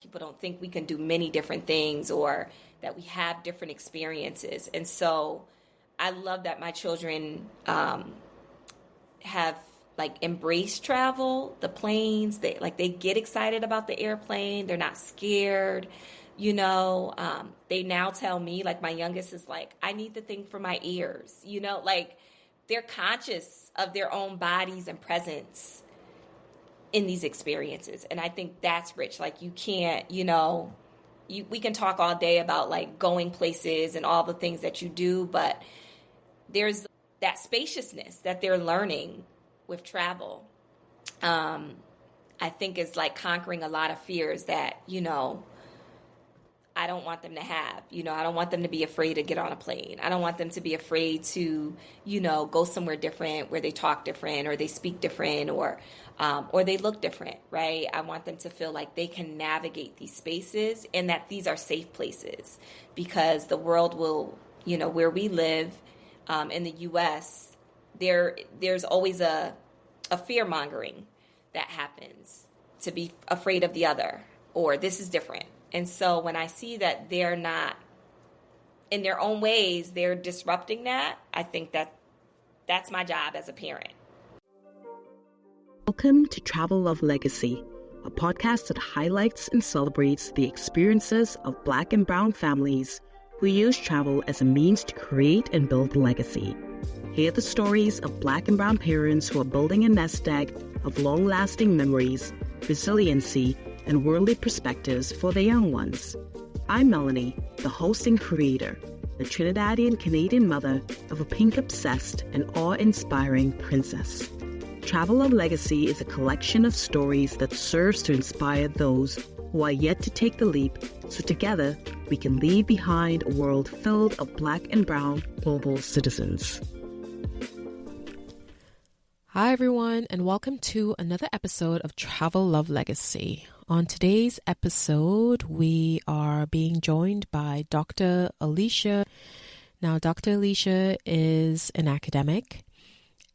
People don't think we can do many different things or that we have different experiences. And so I love that my children have like embraced travel, the planes. They get excited about the airplane. They're not scared. They now tell me, like my youngest is like, I need the thing for my ears. Like they're conscious of their own bodies and presence in these experiences. And I think that's rich. Like you can't, we can talk all day about like going places and all the things that you do, but there's that spaciousness that they're learning with travel. I think is like conquering a lot of fears that, I don't want them to have. I don't want them to be afraid to get on a plane. I don't want them to be afraid to, go somewhere different where they talk different or they speak different or they look different, right? I want them to feel like they can navigate these spaces and that these are safe places because the world will, where we live in the U.S., there's always a fear mongering that happens to be afraid of the other or this is different. And so when I see that they're not, in their own ways, they're disrupting that, I think that's my job as a parent. Welcome to Travel Love Legacy, a podcast that highlights and celebrates the experiences of Black and Brown families who use travel as a means to create and build a legacy. Hear the stories of Black and Brown parents who are building a nest egg of long-lasting memories, resiliency, and worldly perspectives for their young ones. I'm Melanie, the host and creator, the Trinidadian Canadian mother of a pink-obsessed and awe-inspiring princess. Travel Love Legacy is a collection of stories that serves to inspire those who are yet to take the leap, so together we can leave behind a world filled of Black and Brown global citizens. Hi everyone, and welcome to another episode of Travel Love Legacy. On today's episode, we are being joined by Dr. Alisha. Now, Dr. Alisha is an academic,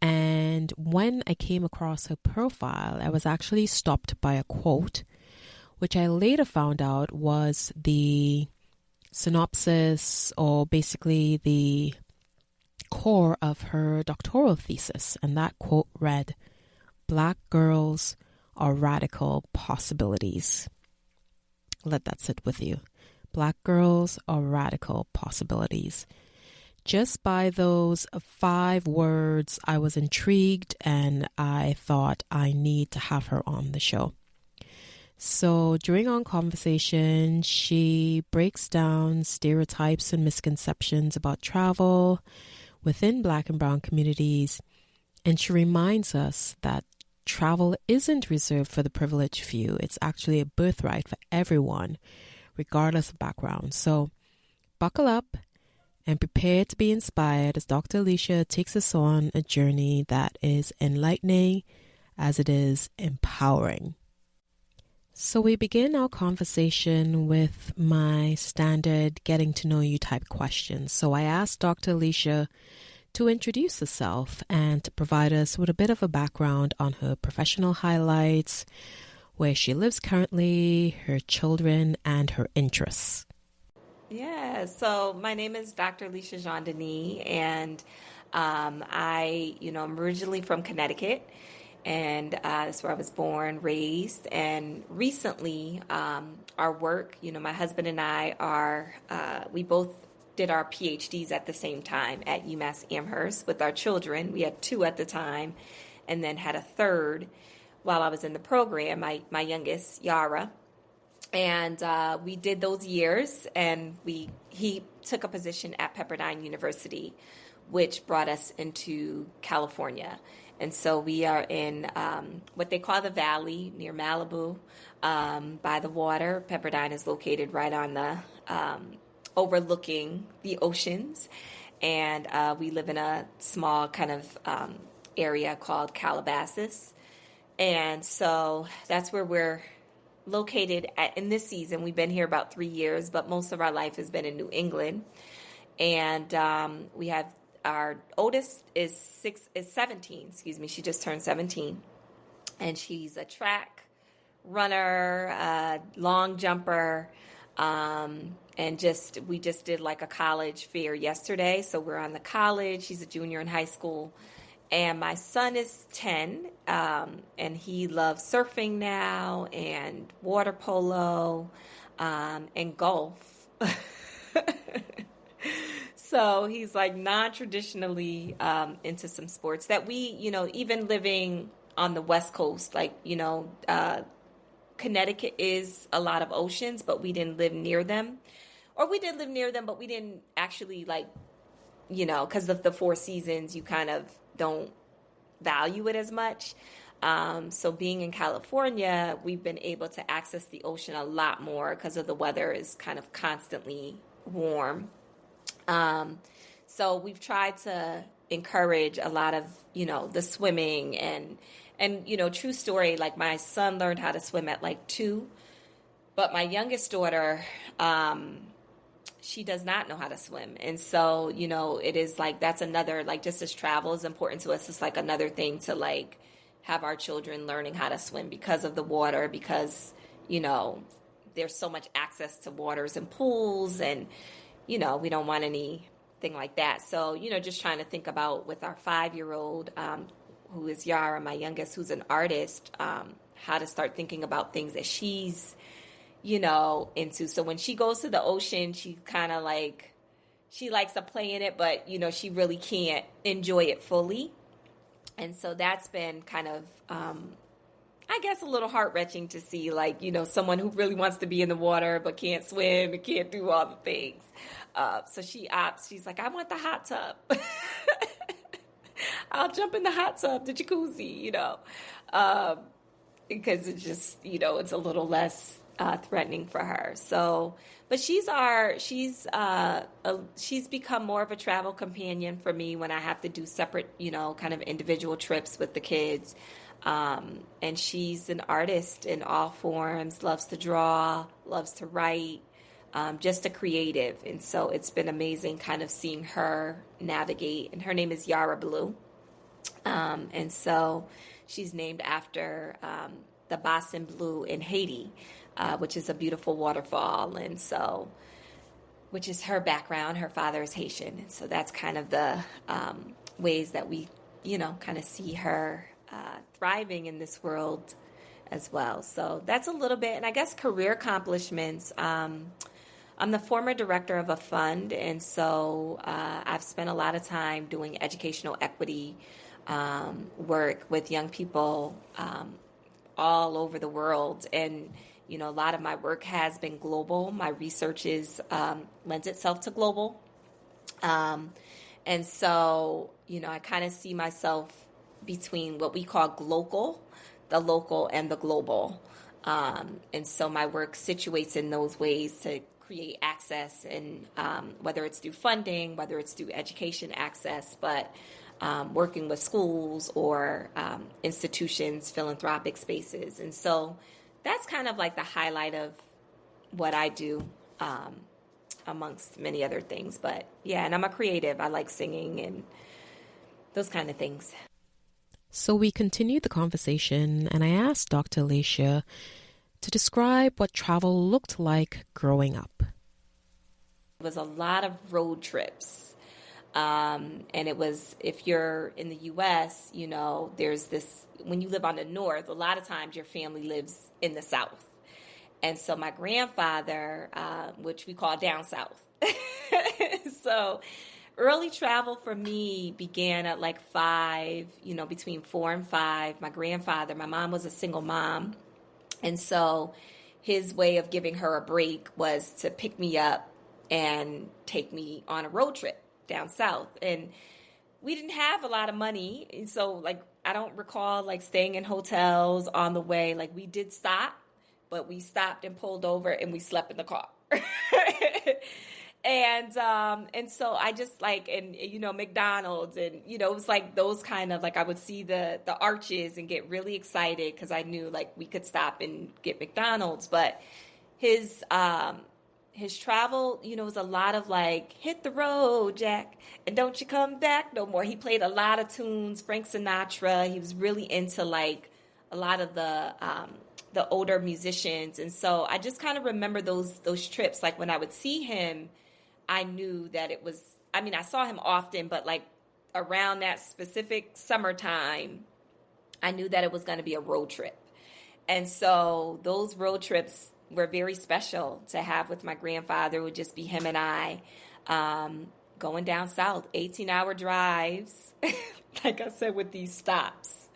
and when I came across her profile, I was actually stopped by a quote, which I later found out was the synopsis or basically the core of her doctoral thesis. And that quote read, "Black girls are radical possibilities." Let that sit with you. Black girls are radical possibilities. Just by those 5 words, I was intrigued and I thought I need to have her on the show. So during our conversation, she breaks down stereotypes and misconceptions about travel within Black and Brown communities, and she reminds us that travel isn't reserved for the privileged few. It's actually a birthright for everyone, regardless of background. So buckle up and prepare to be inspired as Dr. Alisha takes us on a journey that is enlightening as it is empowering. So we begin our conversation with my standard getting to know you type questions. So I asked Dr. Alisha to introduce herself and to provide us with a bit of a background on her professional highlights, where she lives currently, her children, and her interests. Yeah, so my name is Dr. Alisha Jean Denis, and I'm originally from Connecticut. And that's where I was born, raised, and recently our work, my husband and I we both did our PhDs at the same time at UMass Amherst with our children. We had 2 at the time and then had a third while I was in the program, my youngest, Yara. And we did those years, and he took a position at Pepperdine University, which brought us into California. And so we are in what they call the Valley near Malibu, by the water. Pepperdine is located right on the overlooking the oceans. And we live in a small kind of area called Calabasas. And so that's where we're located in this season. We've been here about 3 years, but most of our life has been in New England. And we have our oldest is 17, She just turned 17. And she's a track runner, long jumper, and we just did like a college fair yesterday. So we're on the college. He's a junior in high school. And my son is 10, and he loves surfing now and water polo, and golf. So he's like non-traditionally into some sports that we, even living on the West Coast, like, Connecticut is a lot of oceans, but we didn't live near them. Or we did live near them, but we didn't actually because of the four seasons, you kind of don't value it as much. So being in California, we've been able to access the ocean a lot more because of the weather is kind of constantly warm. So we've tried to encourage a lot of, the swimming and, true story, like my son learned how to swim at like 2, but my youngest daughter, she does not know how to swim. And so, it is like, that's another, like, just as travel is important to us, it's like another thing to like have our children learning how to swim because of the water, because, there's so much access to waters and pools and, we don't want anything like that. So, just trying to think about with our 5-year-old, who is Yara, my youngest, who's an artist, how to start thinking about things that she's, into. So when she goes to the ocean, she kind of like, she likes to play in it, but, she really can't enjoy it fully. And so that's been kind of, I guess, a little heart-wrenching to see, like, someone who really wants to be in the water but can't swim and can't do all the things. So she's like, I want the hot tub. I'll jump in the hot tub, the jacuzzi, because it's just, it's a little less threatening for her. So, but she's become more of a travel companion for me when I have to do separate, kind of individual trips with the kids. And she's an artist in all forms, loves to draw, loves to write, just a creative. And so it's been amazing kind of seeing her navigate. And her name is Yara Blue. And so she's named after the Bassin Blue in Haiti, which is a beautiful waterfall. And so, which is her background. Her father is Haitian. And so that's kind of the ways that we, kind of see her thriving in this world as well. So that's a little bit. And I guess career accomplishments. I'm the former director of a fund. And so I've spent a lot of time doing educational equity work with young people all over the world. And, a lot of my work has been global. My research lends itself to global. And so, I kind of see myself between what we call the local and the global. And so my work situates in those ways to create access, and whether it's through funding, whether it's through education access, but working with schools or institutions, philanthropic spaces. And so that's kind of like the highlight of what I do, amongst many other things. But yeah, and I'm a creative. I like singing and those kind of things. So we continued the conversation, and I asked Dr. Alisha to describe what travel looked like growing up. It was a lot of road trips. And it was, if you're in the U.S., there's this, when you live on the north, a lot of times your family lives in the south. And so my grandfather, which we call down south. So early travel for me began at like 5, between 4 and 5. My grandfather, my mom was a single mom. And so his way of giving her a break was to pick me up and take me on a road trip down south. And we didn't have a lot of money. And so like, I don't recall like staying in hotels on the way. Like we did stop, but we stopped and pulled over and we slept in the car. And so I just like, and McDonald's and, it was like those kind of like, I would see the arches and get really excited because I knew like we could stop and get McDonald's. But his travel, was a lot of like, hit the road, Jack, and don't you come back no more. He played a lot of tunes, Frank Sinatra. He was really into like a lot of the the older musicians. And so I just kind of remember those trips. Like when I would see him, I knew that it was, I mean, I saw him often, but like around that specific summertime, I knew that it was going to be a road trip. And so those road trips were very special to have with my grandfather. It would just be him and I going down south, 18-hour drives, like I said, with these stops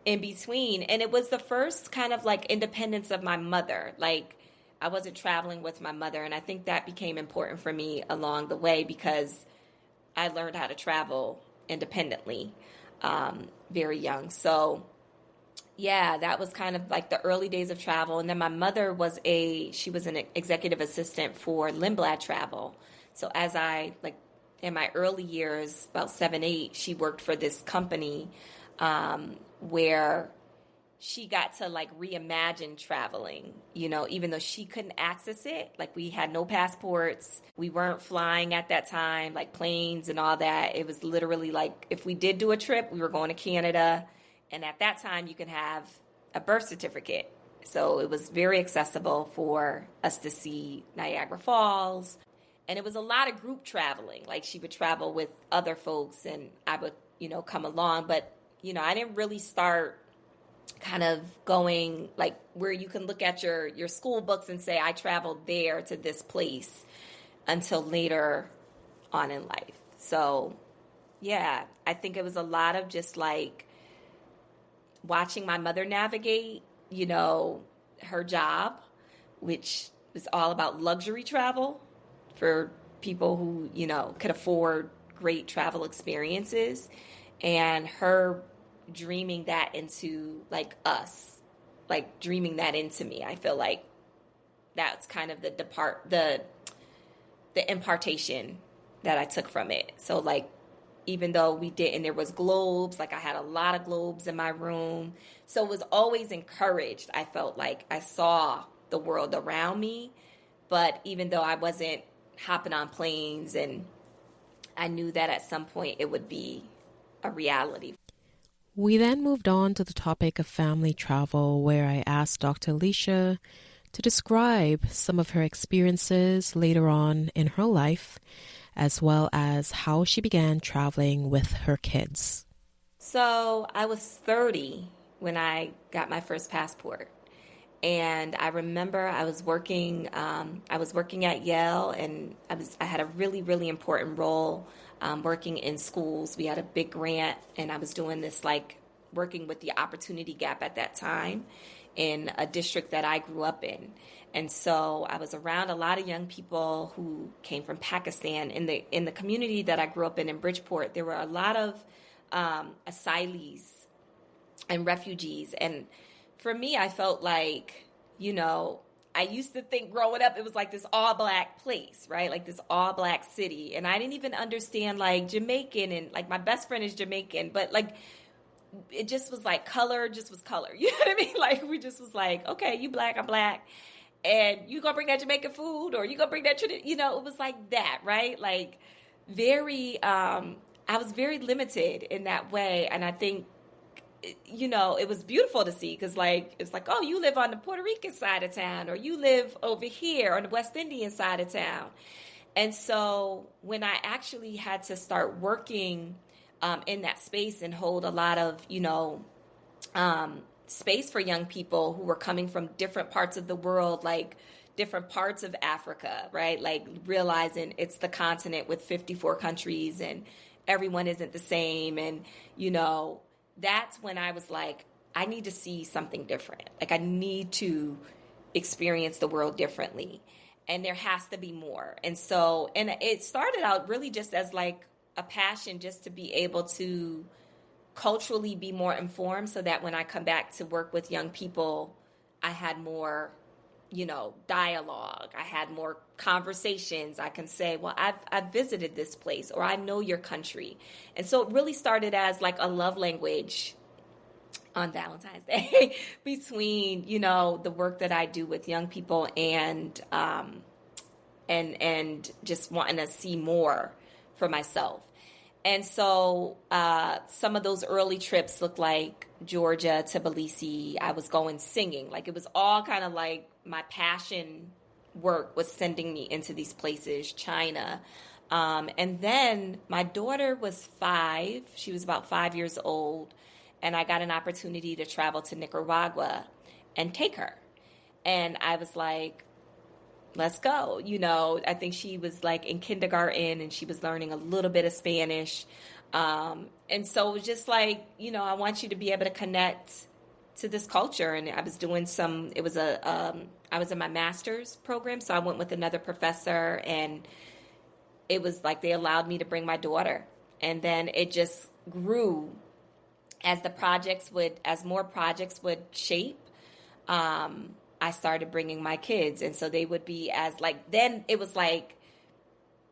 in between. And it was the first kind of like independence of my mother. Like I wasn't traveling with my mother. And I think that became important for me along the way because I learned how to travel independently very young. So yeah, that was kind of like the early days of travel. And then my mother she was an executive assistant for Lindblad Travel. So as in my early years, about 7, 8, she worked for this company where she got to like reimagine traveling, even though she couldn't access it. Like we had no passports. We weren't flying at that time, like planes and all that. It was literally like if we did do a trip, we were going to Canada. And at that time, you can have a birth certificate. So it was very accessible for us to see Niagara Falls. And it was a lot of group traveling. Like she would travel with other folks and I would, come along. But, I didn't really start kind of going like where you can look at your school books and say, I traveled there to this place until later on in life. So, yeah, I think it was a lot of just like watching my mother navigate, her job, which was all about luxury travel for people who, could afford great travel experiences, and her dreaming that into like us, like dreaming that into me. I feel like that's kind of the impartation that I took from it. So like, even though we didn't, there was globes, like I had a lot of globes in my room. So it was always encouraged. I felt like I saw the world around me, but even though I wasn't hopping on planes, and I knew that at some point it would be a reality. We then moved on to the topic of family travel, where I asked Dr. Alisha to describe some of her experiences later on in her life, as well as how she began traveling with her kids. So I was 30 when I got my first passport. And I remember I was working at Yale, and I had a really, really important role working in schools. We had a big grant, and I was doing this like working with the opportunity gap at that time in a district that I grew up in. And so I was around a lot of young people who came from Pakistan. In the community that I grew up in Bridgeport, there were a lot of asylees and refugees. And for me, I felt like, I used to think growing up, it was like this all black place, right? Like this all black city. And I didn't even understand like Jamaican, and like my best friend is Jamaican, but like it just was like color just was color. You know what I mean? Like we just was like, okay, you black, I'm black. And you gonna bring that Jamaican food, or you gonna bring that tradition? It was like that, right? Like very, I was very limited in that way. And I think, it was beautiful to see, because like, it's like, oh, you live on the Puerto Rican side of town, or you live over here on the West Indian side of town. And so when I actually had to start working in that space and hold a lot of, space for young people who were coming from different parts of the world, like different parts of Africa, right? Like realizing it's the continent with 54 countries and everyone isn't the same. And, that's when I was like, I need to see something different. Like I need to experience the world differently, and there has to be more. And so, and it started out really just as like a passion, just to be able to culturally be more informed, so that when I come back to work with young people, I had more, dialogue. I had more conversations. I can say, well, I've visited this place, or I know your country. And so it really started as like a love language on Valentine's Day between, the work that I do with young people and just wanting to see more for myself. And so some of those early trips looked like Georgia to Tbilisi. I was going singing. Like it was all kind of like my passion work was sending me into these places, China. And then my daughter was 5. She was about 5 years old. And I got an opportunity to travel to Nicaragua and take her. And I was like, let's go. I think she was like in kindergarten and she was learning a little bit of Spanish. And so it was just like, I want you to be able to connect to this culture. And I was doing I was in my master's program. So I went with another professor and it was like they allowed me to bring my daughter. And then it just grew as more projects would shape. I started bringing my kids. And so they would be then it was like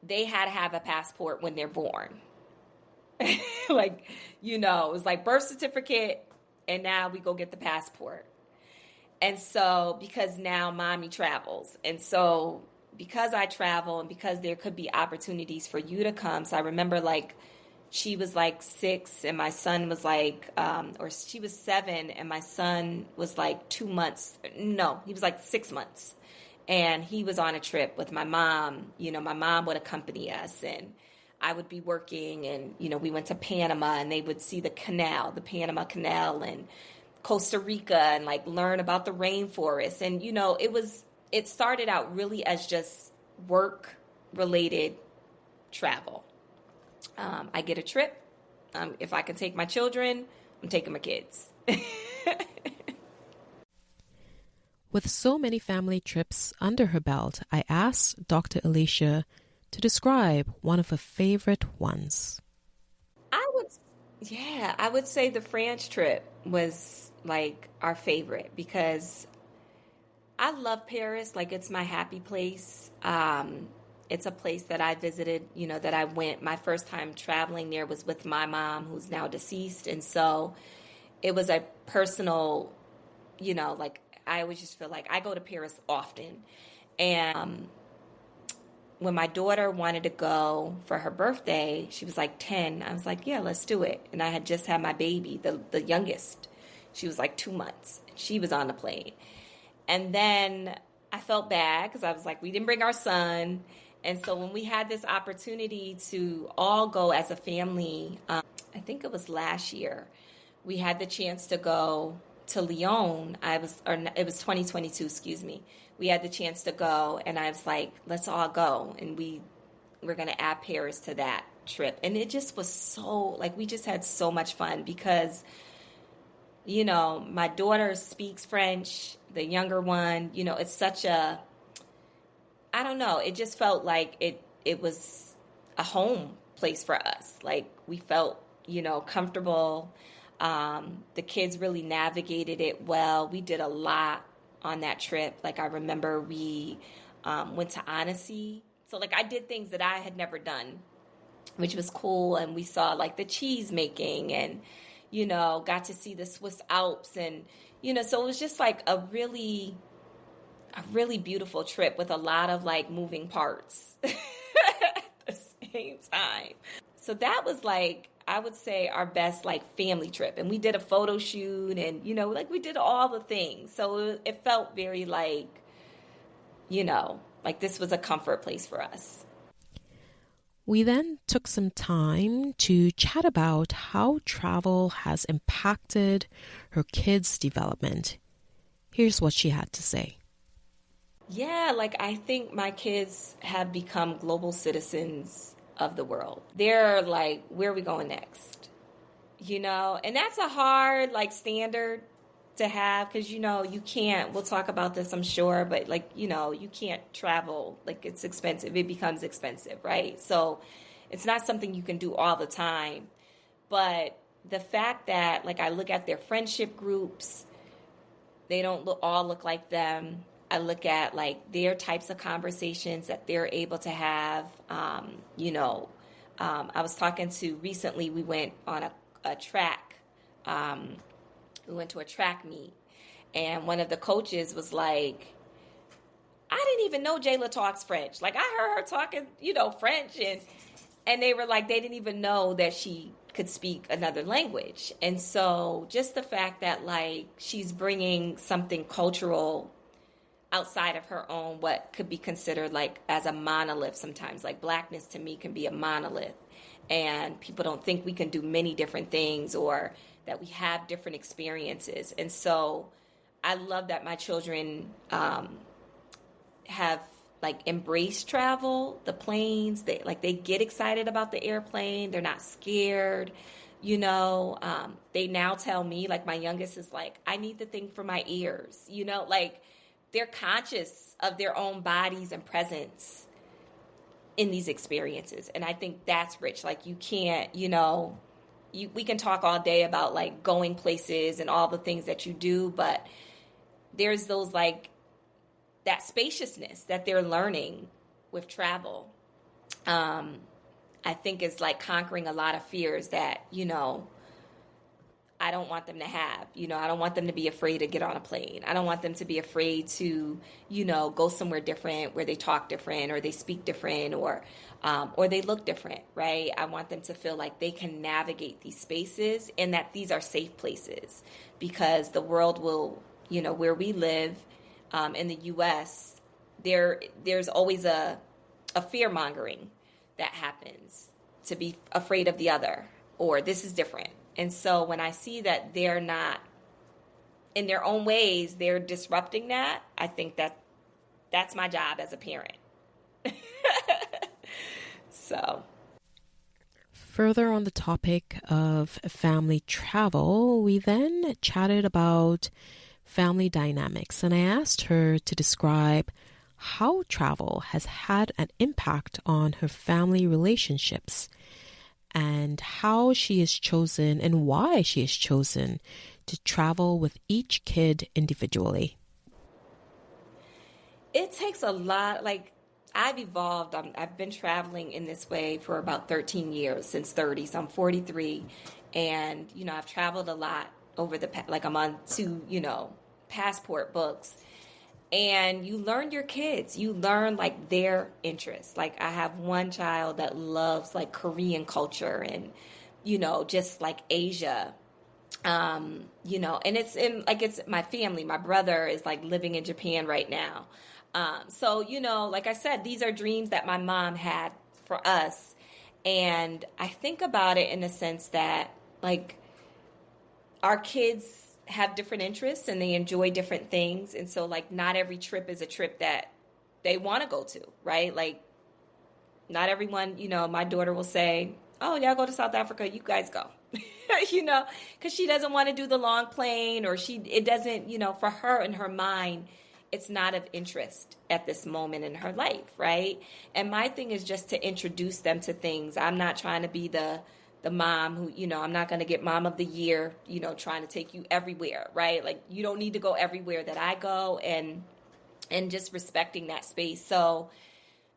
they had to have a passport when they're born. It was like birth certificate and now we go get the passport. And so because now mommy travels. And so because I travel and because there could be opportunities for you to come. So I remember she was 6 and my son was or she was 7 and my son was 2 months. No, he was 6 months. And he was on a trip with my mom. My mom would accompany us and I would be working and, we went to Panama and they would see the Panama Canal and Costa Rica and learn about the rainforest. And, it started out really as just work related travel. I get a trip. If I can take my children, I'm taking my kids. With so many family trips under her belt, I asked Dr. Alisha to describe one of her favorite ones. I would say the France trip was our favorite because I love Paris. It's my happy place. It's a place that I visited, that I went. My first time traveling there was with my mom, who's now deceased. And so it was a personal, I always just feel like I go to Paris often. And when my daughter wanted to go for her birthday, she was 10. I was like, yeah, let's do it. And I had just had my baby, the youngest. She was 2 months. She was on the plane. And then I felt bad because I was we didn't bring our son. And so when we had this opportunity to all go as a family, I think it was last year, we had the chance to go to Lyon. It was 2022, excuse me. We had the chance to go and I was let's all go. And we're going to add Paris to that trip. And it just was so, we just had so much fun because, my daughter speaks French, the younger one, it's such I don't know. It just felt like it was a home place for us. We felt, comfortable. The kids really navigated it well. We did a lot on that trip. I remember we went to Annecy. So I did things that I had never done, which was cool. And we saw the cheese making and, got to see the Swiss Alps. And, so it was just a really beautiful trip with a lot of moving parts at the same time. So that was I would say our best family trip. And we did a photo shoot and, we did all the things. So it felt very this was a comfort place for us. We then took some time to chat about how travel has impacted her kids' development. Here's what she had to say. Yeah, I think my kids have become global citizens of the world. They're where are we going next? And that's a hard standard to have because, you can't, we'll talk about this, I'm sure, but you can't travel. It's expensive. It becomes expensive, right? So it's not something you can do all the time. But the fact that I look at their friendship groups, they don't all look like them. I look at their types of conversations that they're able to have. I was talking to recently, we went on a track. We went to a track meet and one of the coaches was I didn't even know Jayla talks French. I heard her talking, French And they were like, they didn't even know that she could speak another language. And so just the fact that like she's bringing something cultural outside of her own, what could be considered like as a monolith sometimes, like blackness to me can be a monolith. And people don't think we can do many different things or that we have different experiences. And so I love that my children have like embraced travel, the planes. They get excited about the airplane. They're not scared. They now tell me, like my youngest is like, I need the thing for my ears. Like they're conscious of their own bodies and presence in these experiences. And I think that's rich. Like you can't, we can talk all day about like going places and all the things that you do, but there's those like that spaciousness that they're learning with travel. I think is like conquering a lot of fears that, I don't want them to have. I don't want them to be afraid to get on a plane. I don't want them to be afraid to, go somewhere different where they talk different or they speak different or they look different, right? I want them to feel like they can navigate these spaces and that these are safe places because the world will, where we live in the U.S., there's always a fear-mongering that happens to be afraid of the other or this is different. And so when I see that they're not, in their own ways, they're disrupting that, I think that's my job as a parent. So. Further on the topic of family travel, we then chatted about family dynamics, and I asked her to describe how travel has had an impact on her family relationships and how she has chosen and why she has chosen to travel with each kid individually. It takes a lot, like I've evolved. I've been traveling in this way for about 13 years, since 30, so I'm 43. And, I've traveled a lot over like I'm on 2, passport books. And you learn your kids. You learn like their interests. Like I have one child that loves like Korean culture and, just like Asia. And it's my family. My brother is like living in Japan right now. So, like I said, these are dreams that my mom had for us. And I think about it in the sense that like our kids have different interests and they enjoy different things. And so like not every trip is a trip that they want to go to, right? Like not everyone, my daughter will say, oh, y'all go to South Africa, you guys go, because she doesn't want to do the long plane or it doesn't, for her in her mind, it's not of interest at this moment in her life, right? And my thing is just to introduce them to things. I'm not trying to be the mom who, I'm not going to get mom of the year, trying to take you everywhere, right? Like you don't need to go everywhere that I go and just respecting that space. So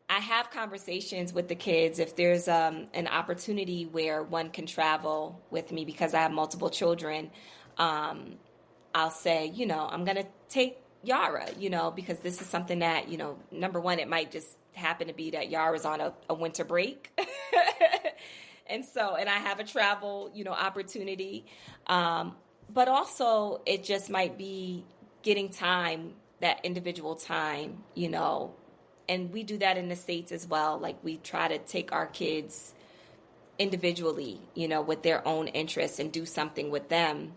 I have conversations with the kids. If there's an opportunity where one can travel with me because I have multiple children, I'll say, I'm going to take Yara, because this is something that, number one, it might just happen to be that Yara's on a winter break. And I have a travel, opportunity. But also it just might be getting time, that individual time, and we do that in the States as well. Like we try to take our kids individually, with their own interests and do something with them.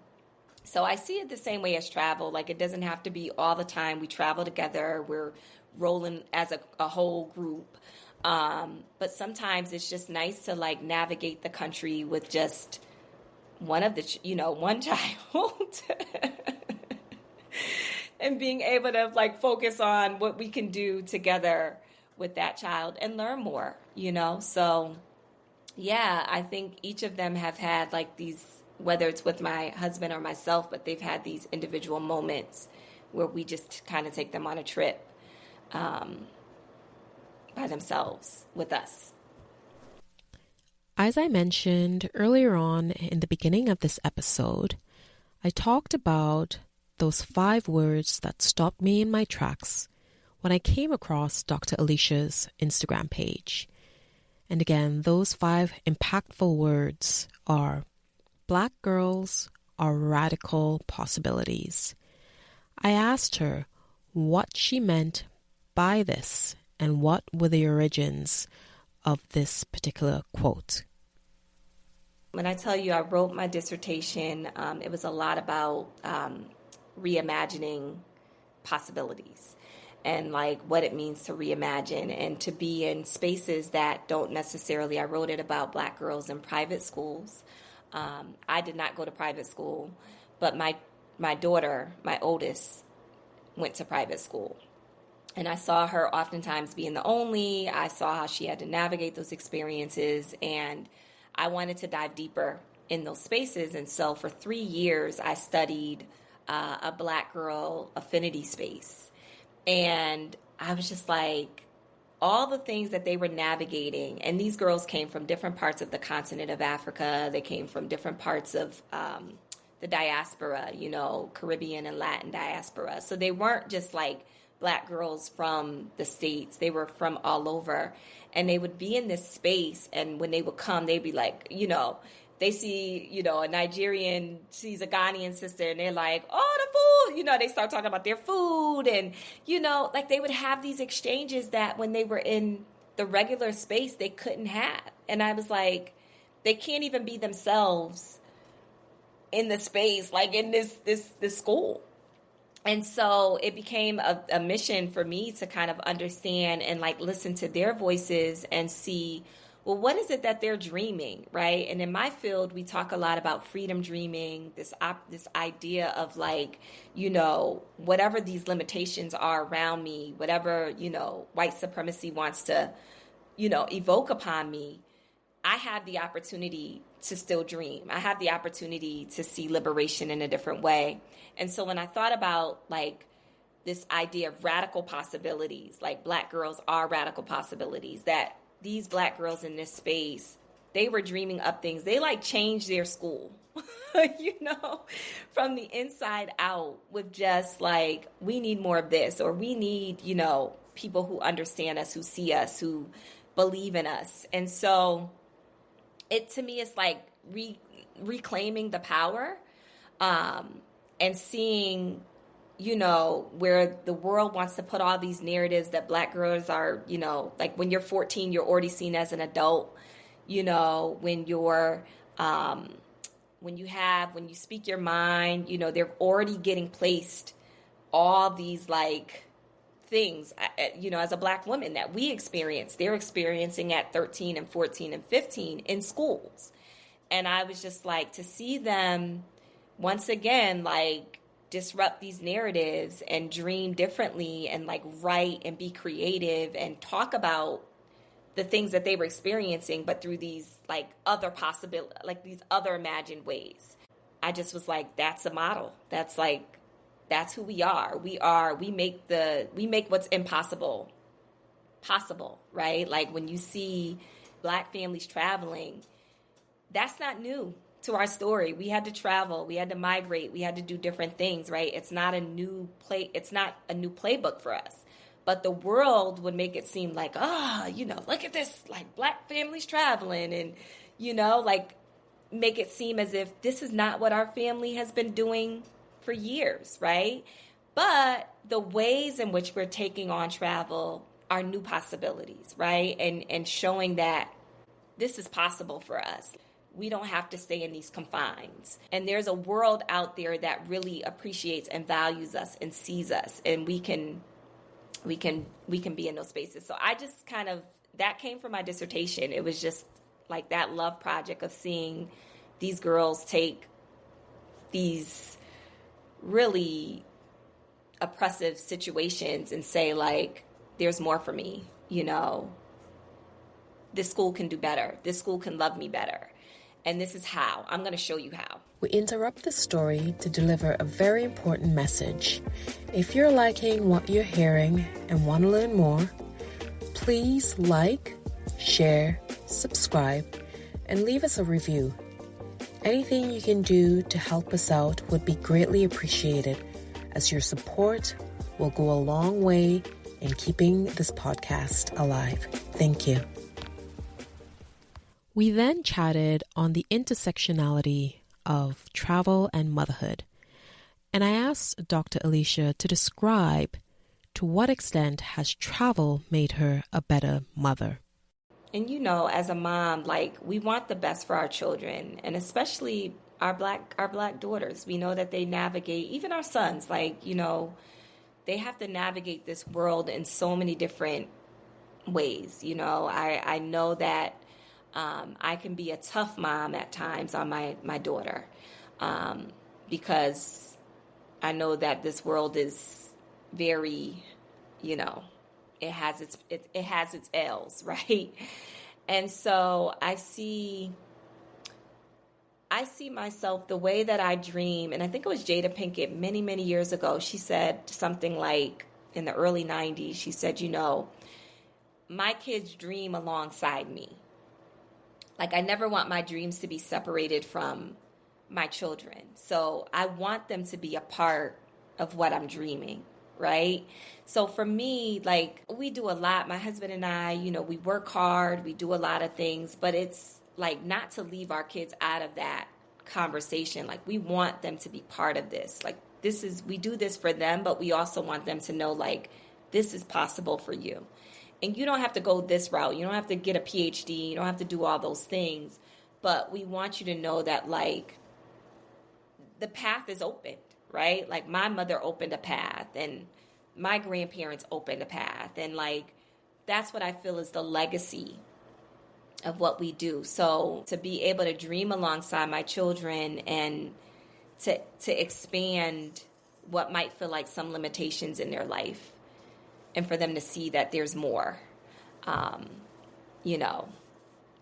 So I see it the same way as travel. Like it doesn't have to be all the time we travel together. We're rolling as a whole group. But sometimes it's just nice to like navigate the country with just one of one child and being able to like focus on what we can do together with that child and learn more, So yeah, I think each of them have had like these, whether it's with my husband or myself, but they've had these individual moments where we just kind of take them on a trip by themselves with us. As I mentioned earlier on in the beginning of this episode, I talked about those 5 words that stopped me in my tracks when I came across Dr. Alisha's Instagram page. And again, those 5 impactful words are: Black girls are radical possibilities. I asked her what she meant by this and what were the origins of this particular quote. When I tell you I wrote my dissertation, it was a lot about reimagining possibilities and like what it means to reimagine and to be in spaces that don't necessarily, I wrote it about Black girls in private schools. I did not go to private school, but my daughter, my oldest, went to private school. And I saw her oftentimes being the only. I saw how she had to navigate those experiences, and I wanted to dive deeper in those spaces. And so for 3 years, I studied a Black girl affinity space. And I was just like, all the things that they were navigating, and these girls came from different parts of the continent of Africa. They came from different parts of the diaspora, Caribbean and Latin diaspora. So they weren't just like Black girls from the States. They were from all over. And they would be in this space, and when they would come, they'd be like, they see, a Nigerian sees a Ghanaian sister, and they're like, oh, the food, they start talking about their food. And, like they would have these exchanges that when they were in the regular space, they couldn't have. And I was like, they can't even be themselves in the space, like in this school. And so it became a mission for me to kind of understand and like listen to their voices and see, well, what is it that they're dreaming, right? And in my field, we talk a lot about freedom dreaming, this idea of like, whatever these limitations are around me, whatever, white supremacy wants to, evoke upon me, I have the opportunity to still dream. I have the opportunity to see liberation in a different way. And so when I thought about like this idea of radical possibilities, like Black girls are radical possibilities, that these Black girls in this space, they were dreaming up things. They like changed their school, from the inside out with just like, we need more of this, or we need, people who understand us, who see us, who believe in us. And so it, to me, is like reclaiming the power and seeing, where the world wants to put all these narratives that Black girls are, like when you're 14, you're already seen as an adult, when you're, when you speak your mind, they're already getting placed all these like things, as a Black woman that we experience, they're experiencing at 13 and 14 and 15 in schools. And I was just like, to see them once again, like disrupt these narratives and dream differently and like write and be creative and talk about the things that they were experiencing, but through these like other possibilities, like these other imagined ways. I just was like, that's a model. That's who we are. We make what's impossible possible, right? Like when you see Black families traveling, that's not new to our story. We had to travel, we had to migrate, we had to do different things, right? It's not a new playbook for us. But the world would make it seem like, look at this, like Black families traveling, and, like make it seem as if this is not what our family has been doing for years, right? But the ways in which we're taking on travel are new possibilities, right? And showing that this is possible for us. We don't have to stay in these confines. And there's a world out there that really appreciates and values us and sees us, and we can be in those spaces. So I just kind of, that came from my dissertation. It was just like that love project of seeing these girls take these really oppressive situations and say like, there's more for me, this school can do better. This school can love me better. And this is how. I'm going to show you how. We interrupt the story to deliver a very important message. If you're liking what you're hearing and want to learn more, please like, share, subscribe, and leave us a review. Anything you can do to help us out would be greatly appreciated, as your support will go a long way in keeping this podcast alive. Thank you. We then chatted on the intersectionality of travel and motherhood. And I asked Dr. Alisha to describe to what extent has travel made her a better mother. And as a mom, like, we want the best for our children, and especially our black daughters. We know that they navigate, even our sons, like, they have to navigate this world in so many different ways. I know that I can be a tough mom at times on my daughter, because I know that this world is very, it has its L's, right? And so I see myself the way that I dream, and I think it was Jada Pinkett many, many years ago. She said something like, in the early 90s, she said, my kids dream alongside me. Like, I never want my dreams to be separated from my children. So I want them to be a part of what I'm dreaming, right? So for me, like, we do a lot. My husband and I, we work hard, we do a lot of things, but it's like not to leave our kids out of that conversation. Like, we want them to be part of this. Like, we do this for them, but we also want them to know, like, this is possible for you. And you don't have to go this route. You don't have to get a PhD. You don't have to do all those things. But we want you to know that, like, the path is open, right? Like, my mother opened a path, and my grandparents opened a path. And, like, that's what I feel is the legacy of what we do. So to be able to dream alongside my children and to expand what might feel like some limitations in their life, and for them to see that there's more.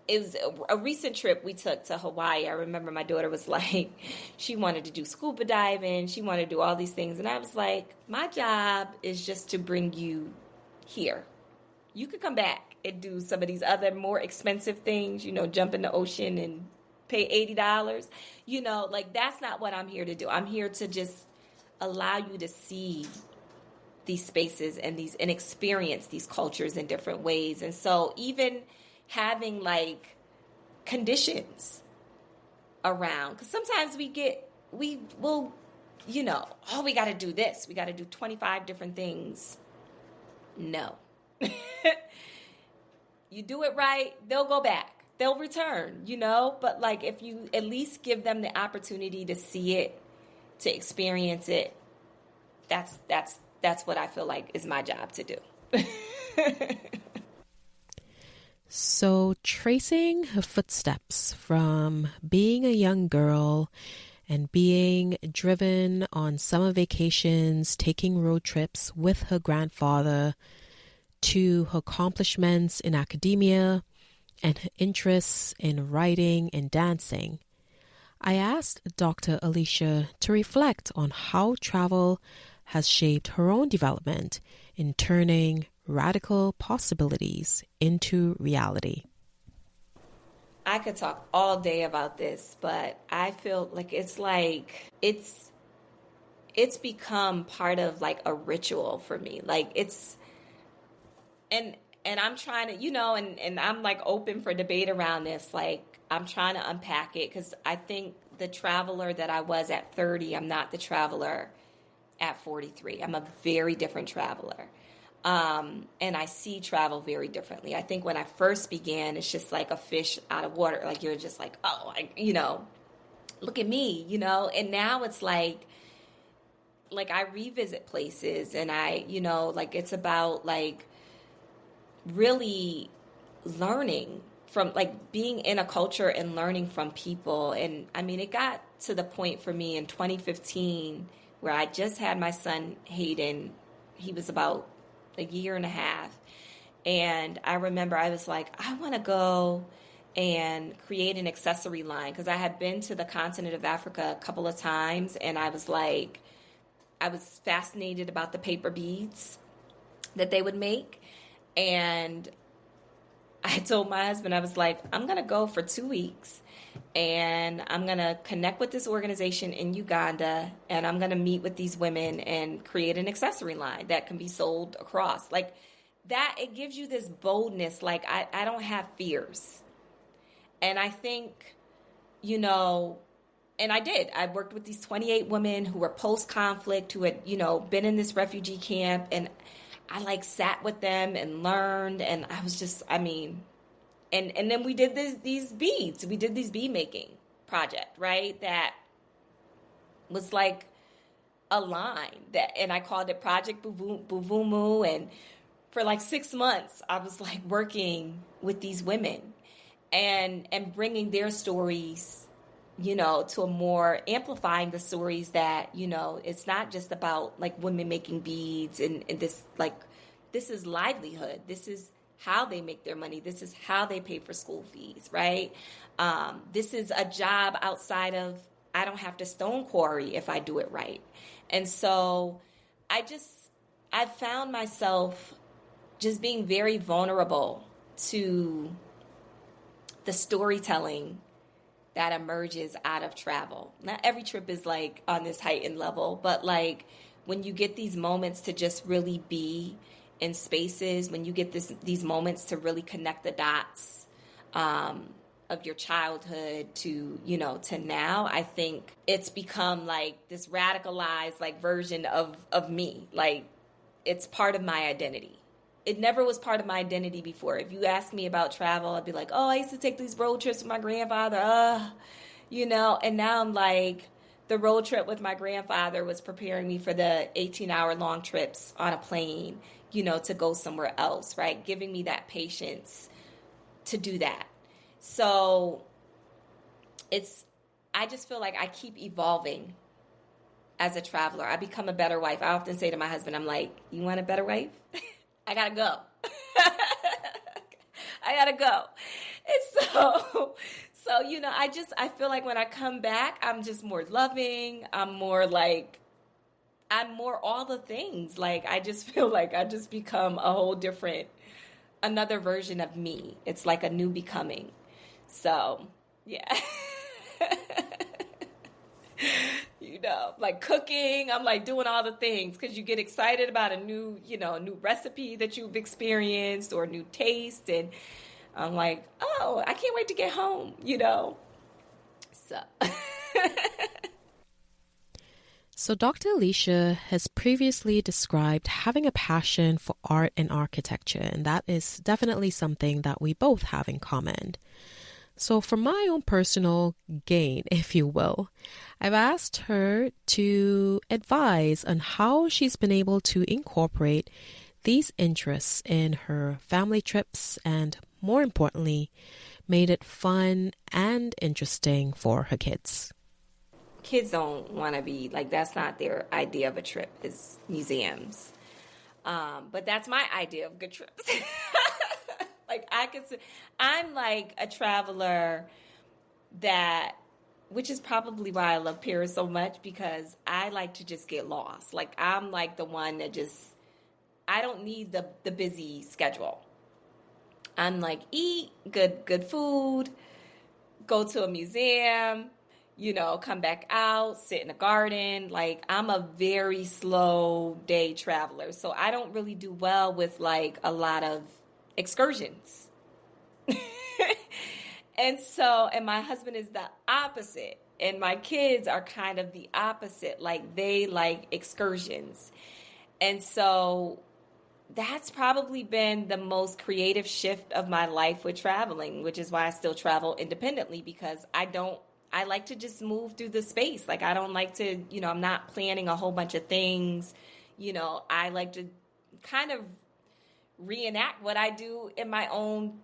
It was a recent trip we took to Hawaii. I remember my daughter was like, she wanted to do scuba diving. She wanted to do all these things. And I was like, my job is just to bring you here. You could come back and do some of these other more expensive things, jump in the ocean and pay $80. Like, that's not what I'm here to do. I'm here to just allow you to see these spaces and experience these cultures in different ways. And so even having, like, conditions around, because sometimes we will, we got to do this. We got to do 25 different things. No. You do it right, they'll go back. They'll return, But, like, if you at least give them the opportunity to see it, to experience it, that's what I feel like is my job to do. So, tracing her footsteps from being a young girl and being driven on summer vacations, taking road trips with her grandfather, to her accomplishments in academia and her interests in writing and dancing, I asked Dr. Alisha to reflect on how travel has shaped her own development in turning radical possibilities into reality. I could talk all day about this, but I feel like it's become part of, like, a ritual for me. Like, it's, and I'm trying to, and I'm, like, open for debate around this. Like, I'm trying to unpack it, because I think the traveler that I was at 30, I'm not the traveler at 43. I'm a very different traveler. And I see travel very differently. I think when I first began, it's just like a fish out of water. Like, you're just like, oh, look at me, and now it's like I revisit places, and I, like, it's about, like, really learning from, like, being in a culture and learning from people. And I mean, it got to the point for me in 2015 where I just had my son Hayden. He was about a year and a half. And I remember I was like, I want to go and create an accessory line, because I had been to the continent of Africa a couple of times, and I was like, I was fascinated about the paper beads that they would make. And I told my husband, I was like, I'm going to go for 2 weeks, and I'm going to connect with this organization in Uganda, and I'm going to meet with these women and create an accessory line that can be sold across. Like that, it gives you this boldness. Like, I don't have fears. And I think, you know, and I did. I worked with these 28 women who were post-conflict, who had, you know, been in this refugee camp. And I like sat with them and learned. And I was just, I mean, and then we did these beads. We did these bead making project, right? That was like a line that, and I called it Project Buvumu. And for like 6 months, I was like working with these women and bringing their stories, you know, to a more amplifying the stories that, you know, it's not just about like women making beads and this, like, this is livelihood. This is how they make their money. This is how they pay for school fees, right? This is a job outside of, I don't have to stone quarry if I do it right. And so I found myself just being very vulnerable to the storytelling that emerges out of travel. Not every trip is like on this heightened level, but like when you get these moments to just really be in spaces, when you get these moments to really connect the dots of your childhood to, you know, to now, I think it's become like this radicalized like version of me. Like it's part of my identity. It never was part of my identity before. If you ask me about travel, I'd be like, oh, I used to take these road trips with my grandfather, you know, and now I'm like, the road trip with my grandfather was preparing me for the 18-hour long trips on a plane, you know, to go somewhere else, right? Giving me that patience to do that. So I just feel like I keep evolving as a traveler. I become a better wife. I often say to my husband, I'm like, you want a better wife? I gotta go. I gotta go. And so, you know, I feel like when I come back, I'm just more loving. I'm more all the things. Like, I just feel like I just become a whole different, another version of me. It's like a new becoming. So, yeah. You know, like cooking, I'm like doing all the things because you get excited about a new, you know, new recipe that you've experienced or a new taste. And I'm like, oh, I can't wait to get home, you know. So. So Dr. Alisha has previously described having a passion for art and architecture, and that is definitely something that we both have in common. So for my own personal gain, if you will, I've asked her to advise on how she's been able to incorporate these interests in her family trips and, more importantly, made it fun and interesting for her kids. Kids don't want to be, like, that's not their idea of a trip, is museums. But that's my idea of good trips. Like, I'm like a traveler which is probably why I love Paris so much, because I like to just get lost. Like, I'm like the one that I don't need the busy schedule. I'm like, eat good food, go to a museum, you know, come back out, sit in a garden. Like, I'm a very slow day traveler. So I don't really do well with like a lot of excursions. And my husband is the opposite. And my kids are kind of the opposite. Like, they like excursions. And so that's probably been the most creative shift of my life with traveling, which is why I still travel independently, because I like to just move through the space. Like, I don't like to, you know, I'm not planning a whole bunch of things. You know, I like to kind of reenact what I do in my own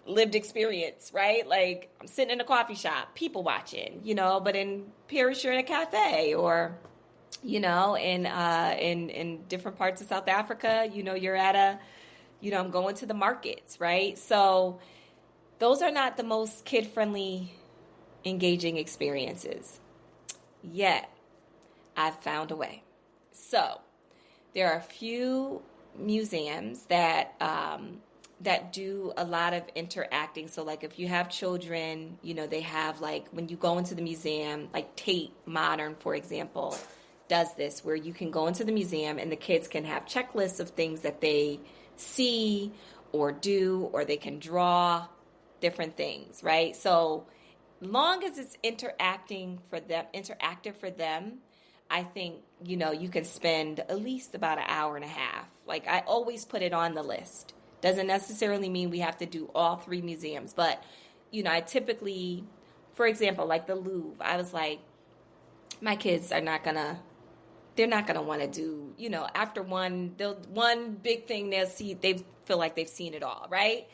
lived experience, right? Like, I'm sitting in a coffee shop, people watching, you know, but in Paris, you're in a cafe, or, you know, in different parts of South Africa, you know, you're at I'm going to the markets, right? So those are not the most kid-friendly, engaging experiences. Yet, I've found a way. So there are a few museums that do a lot of interacting. So like, if you have children, you know, they have, like, when you go into the museum, like Tate Modern, for example, does this, where you can go into the museum and the kids can have checklists of things that they see or do, or they can draw different things, right? So long as it's interactive for them, I think, you can spend at least about an hour and a half. Like, I always put it on the list. Doesn't necessarily mean we have to do all three museums, but, I typically, for example, like the Louvre, I was like, my kids are not gonna, they're not gonna want to do, after one big thing they feel like they've seen it all, right?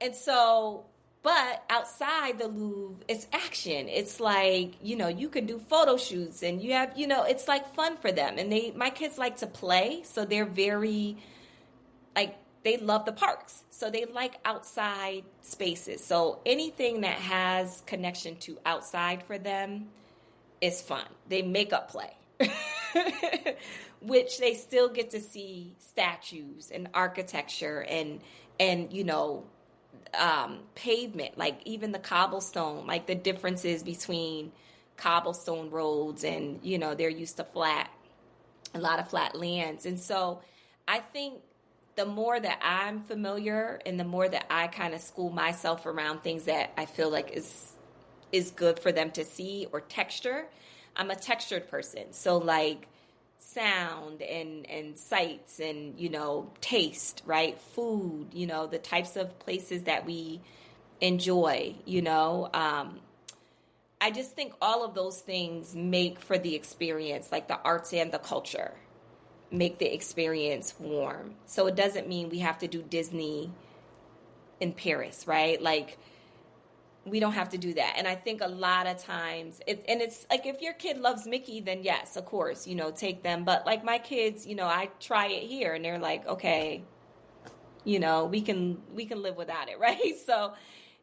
And so, but outside the Louvre, it's action. It's like, you could do photo shoots and you have, it's like fun for them. And my kids like to play. So they're very, like, they love the parks. So they like outside spaces. So anything that has connection to outside for them is fun. They make up play, which they still get to see statues and architecture and pavement, like even the cobblestone, like the differences between cobblestone roads and, they're used to a lot of flat lands. And so I think the more that I'm familiar and the more that I kind of school myself around things that I feel like is good for them to see, or texture. I'm a textured person. So like sound and sights and, taste, right? Food, the types of places that we enjoy, I just think all of those things make for the experience, like the arts and the culture, make the experience warm. So it doesn't mean we have to do Disney in Paris, right? Like, we don't have to do that. And I think a lot of times, it's like, if your kid loves Mickey, then yes, of course, take them. But like my kids, I try it here and they're like, okay, we can live without it, right? So,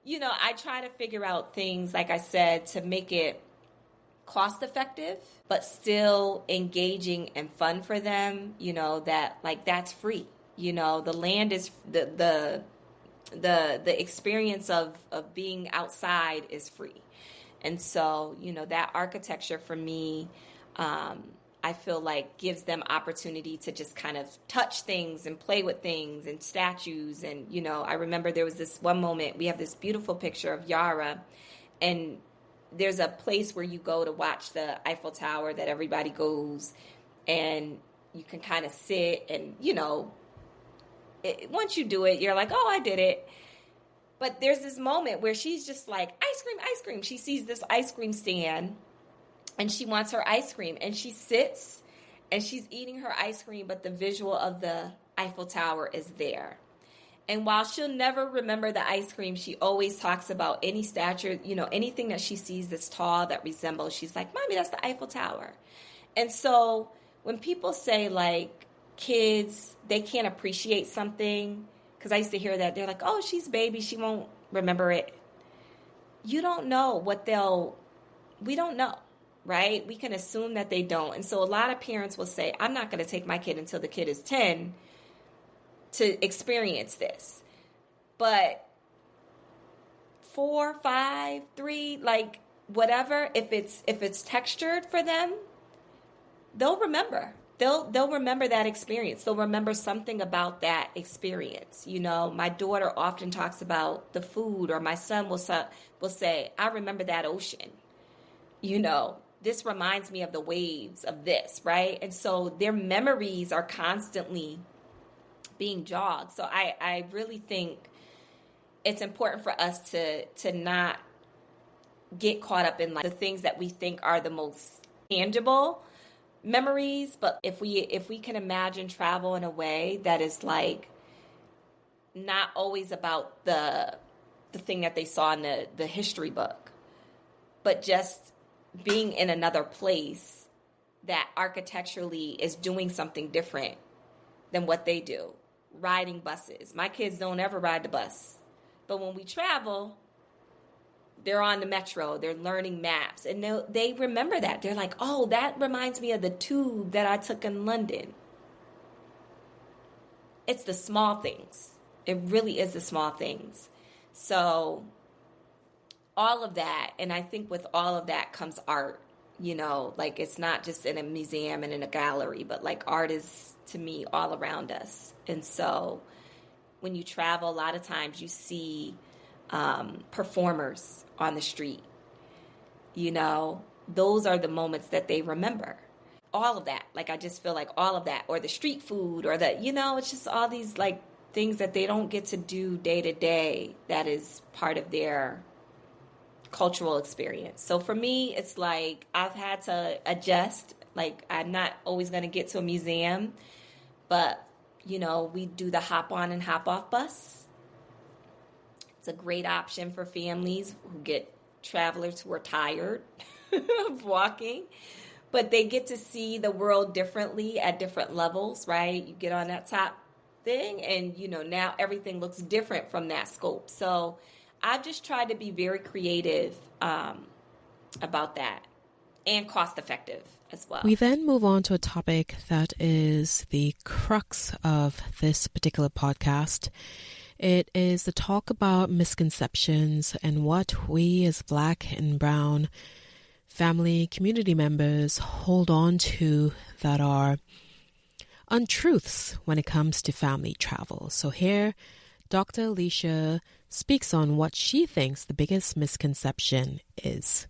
I try to figure out things, like I said, to make it cost effective, but still engaging and fun for them, that like that's free. The land is the experience of being outside is free. And so, that architecture for me, I feel like gives them opportunity to just kind of touch things and play with things and statues. And, I remember there was this one moment, we have this beautiful picture of Yara, and there's a place where you go to watch the Eiffel Tower that everybody goes, and you can kind of sit and, once you do it, you're like, oh, I did it. But there's this moment where she's just like, ice cream, ice cream. She sees this ice cream stand and she wants her ice cream. And she sits and she's eating her ice cream, but the visual of the Eiffel Tower is there. And while she'll never remember the ice cream, she always talks about any statue, anything that she sees that's tall, that resembles. She's like, Mommy, that's the Eiffel Tower. And so when people say, like, kids, they can't appreciate something, because I used to hear that, they're like, oh, she's baby, she won't remember it. You don't know we don't know, right? We can assume that they don't. And so a lot of parents will say, I'm not going to take my kid until the kid is 10 to experience this. But 4, 5, 3, like whatever, if it's textured for them, they'll remember. They'll remember that experience. They'll remember something about that experience. My daughter often talks about the food, or my son will say, I remember that ocean. This reminds me of the waves of this, right? And so their memories are constantly being jogged. So I really think it's important for us to not get caught up in like the things that we think are the most tangible memories, but if we can imagine travel in a way that is like not always about the thing that they saw in the history book, but just being in another place that architecturally is doing something different than what they do. Riding buses. My kids don't ever ride the bus, but when we travel, they're on the metro, they're learning maps, and they remember that. They're like, oh, that reminds me of the tube that I took in London. It's the small things. It really is the small things. So all of that, and I think with all of that comes art, like it's not just in a museum and in a gallery, but like art is, to me, all around us. And so when you travel, a lot of times you see performers on the street. You know, those are the moments that they remember. All of that, like I just feel like all of that, or the street food, or the, you know, it's just all these like things that they don't get to do day to day that is part of their cultural experience. So for me, it's like I've had to adjust. Like I'm not always going to get to a museum, but you know, we do the hop on and hop off bus. It's a great option for families who get travelers who are tired of walking, but they get to see the world differently at different levels, right? You get on that top thing and, you know, now everything looks different from that scope. So I've just tried to be very creative about that and cost effective as well. We then move on to a topic that is the crux of this particular podcast. It is the talk about misconceptions and what we as Black and Brown family community members hold on to that are untruths when it comes to family travel. So here, Dr. Alisha speaks on what she thinks the biggest misconception is.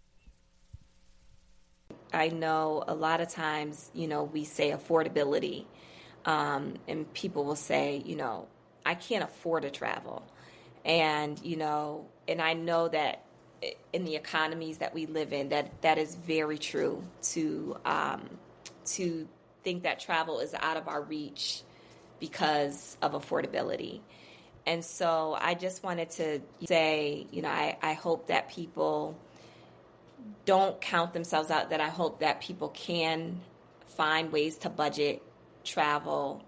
I know a lot of times, you know, we say affordability, and people will say, you know, I can't afford to travel. And, you know, and I know that in the economies that we live in, that is very true to think that travel is out of our reach because of affordability. And so I just wanted to say, you know, I hope that people don't count themselves out, that I hope that people can find ways to budget travel.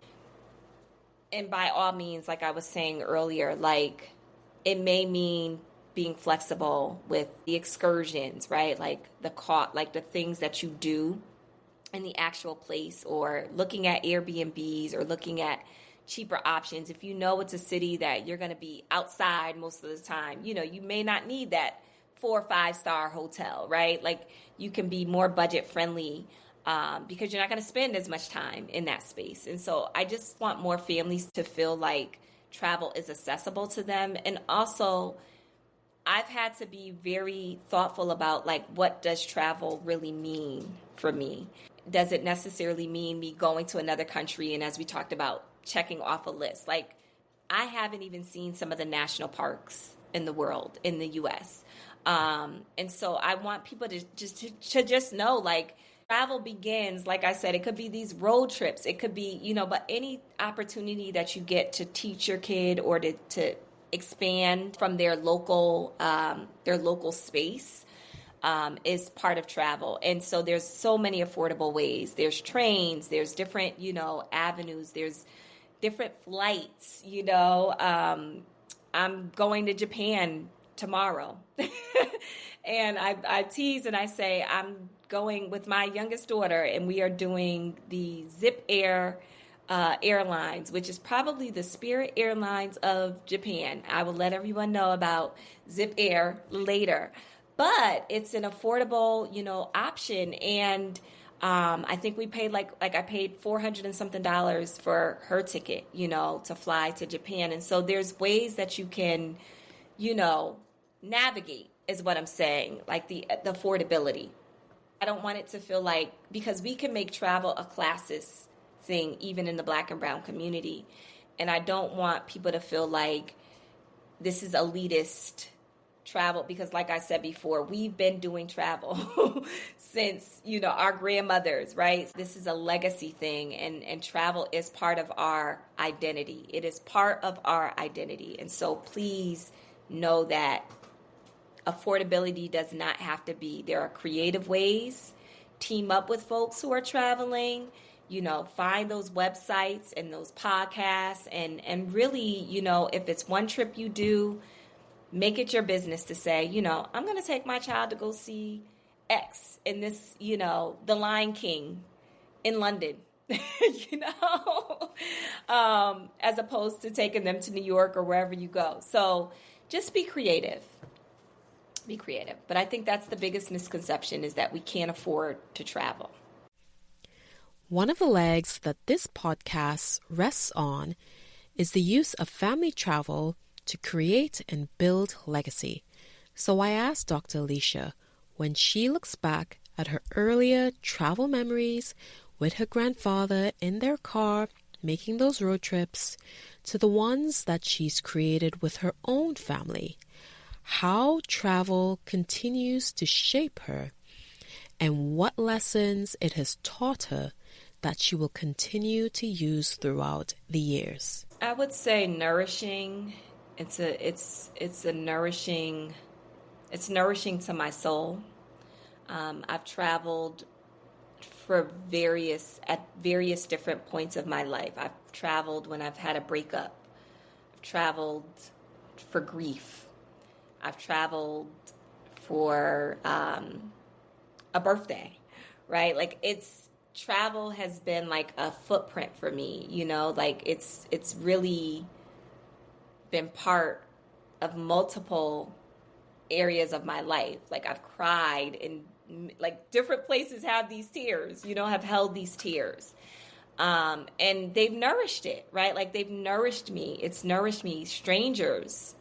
And by all means, like I was saying earlier, like it may mean being flexible with the excursions, right? Like the cost, like the things that you do in the actual place, or looking at Airbnbs or looking at cheaper options. If you know it's a city that you're going to be outside most of the time, you know, you may not need that 4 or 5 star hotel, right? Like you can be more budget friendly because you're not going to spend as much time in that space. And so I just want more families to feel like travel is accessible to them. And also I've had to be very thoughtful about like, what does travel really mean for me? Does it necessarily mean me going to another country and, as we talked about, checking off a list? Like I haven't even seen some of the national parks in the world, in the US. And so I want people to just know, like, travel begins, like I said, it could be these road trips. It could be, you know, but any opportunity that you get to teach your kid or to expand from their local space is part of travel. And so there's so many affordable ways. There's trains, there's different, you know, avenues, there's different flights, you know. I'm going to Japan tomorrow. And I tease and I say I'm going with my youngest daughter, and we are doing the Zip Air Airlines, which is probably the Spirit Airlines of Japan. I will let everyone know about Zip Air later. But it's an affordable, you know, option. And I think we paid like I paid $400 and something for her ticket, you know, to fly to Japan. And so there's ways that you can, you know, navigate, is what I'm saying, like the affordability. I don't want it to feel like, because we can make travel a classist thing, even in the Black and Brown community. And I don't want people to feel like this is elitist travel, because like I said before, we've been doing travel since, you know, our grandmothers, right? This is a legacy thing, and travel is part of our identity. It is part of our identity. And so please know that affordability does not have to be. There are creative ways. Team up with folks who are traveling, you know, find those websites and those podcasts, and really, you know, if it's one trip you do, make it your business to say, you know, I'm going to take my child to go see X in this, you know, The Lion King in London, you know, as opposed to taking them to New York or wherever you go. So just be creative. Be creative. But I think that's the biggest misconception, is that we can't afford to travel. One of the legs that this podcast rests on is the use of family travel to create and build legacy. So I asked Dr. Alisha, when she looks back at her earlier travel memories with her grandfather in their car, making those road trips, to the ones that she's created with her own family, how travel continues to shape her, and what lessons it has taught her that she will continue to use throughout the years. I would say nourishing. It's nourishing to my soul. I've traveled at various different points of my life. I've traveled when I've had a breakup. I've traveled for grief. I've traveled for a birthday, right? Like travel has been like a footprint for me, like it's really been part of multiple areas of my life. Like I've cried and like different places have these tears, have held these tears. And they've nourished it, right? Like they've nourished me. It's nourished me. Strangers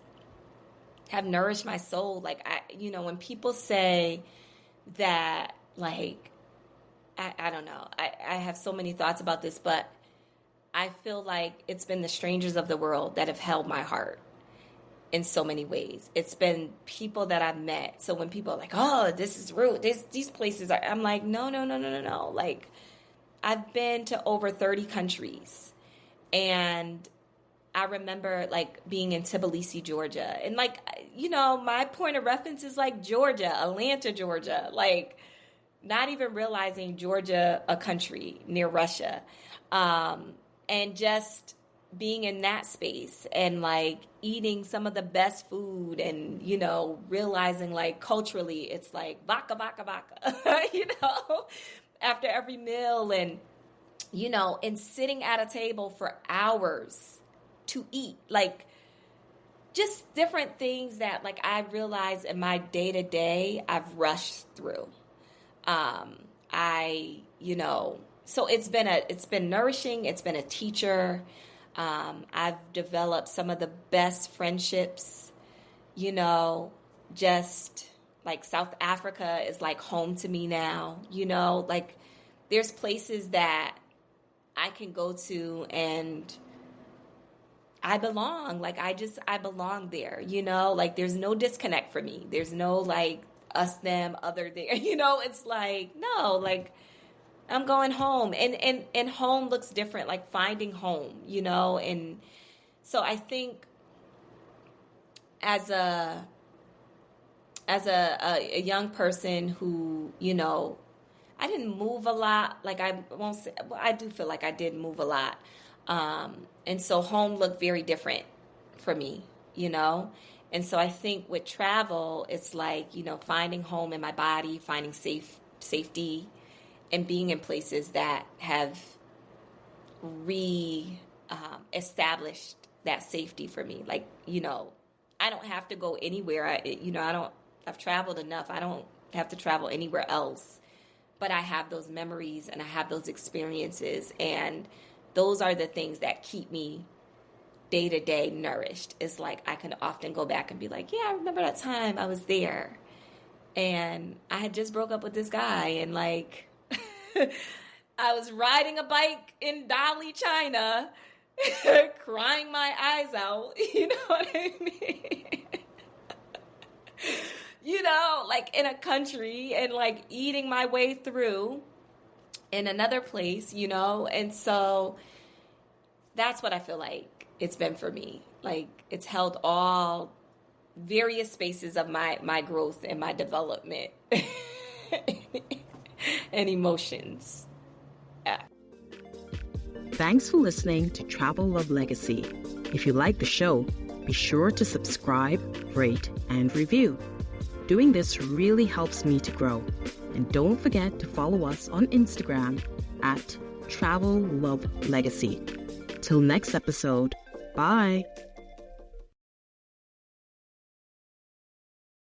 have nourished my soul. Like when people say that, like, I don't know, I have so many thoughts about this, but I feel like it's been the strangers of the world that have held my heart in so many ways. It's been people that I've met. So when people are like, oh, this is rude, these places are, I'm like, no. Like, I've been to over 30 countries. And I remember like being in Tbilisi, Georgia. And like, my point of reference is like Georgia, Atlanta, Georgia. Like, not even realizing Georgia, a country near Russia. And just being in that space and like eating some of the best food and, realizing like culturally it's like baka, baka, baka, after every meal and, and sitting at a table for hours to eat, like just different things that like I realized in my day to day I've rushed through. So it's been nourishing. It's been a teacher. I've developed some of the best friendships, just like South Africa is like home to me now, like there's places that I can go to and I belong. Like I belong there, like there's no disconnect for me. There's no like us, them, other there, it's like, no, like I'm going home and home looks different, like finding home, and so I think as a young person who, I didn't move a lot, like I won't say, well, I do feel like I did move a lot. And so home looked very different for me, and so I think with travel, it's like, finding home in my body, finding safety, and being in places that have established that safety for me. Like, I don't have to go anywhere. I've traveled enough. I don't have to travel anywhere else. But I have those memories and I have those experiences. And those are the things that keep me day to day nourished. It's like I can often go back and be like, yeah, I remember that time I was there. And I had just broke up with this guy and like, I was riding a bike in Dali, China, crying my eyes out. You know what I mean? Like in a country and like eating my way through in another place, and so that's what I feel like it's been for me. Like it's held all various spaces of my growth and my development. And emotions. Yeah. Thanks for listening to Travel Love Legacy. If you like the show, be sure to subscribe, rate, and review. Doing this really helps me to grow. And don't forget to follow us on Instagram at Travel Love Legacy. Till next episode, bye.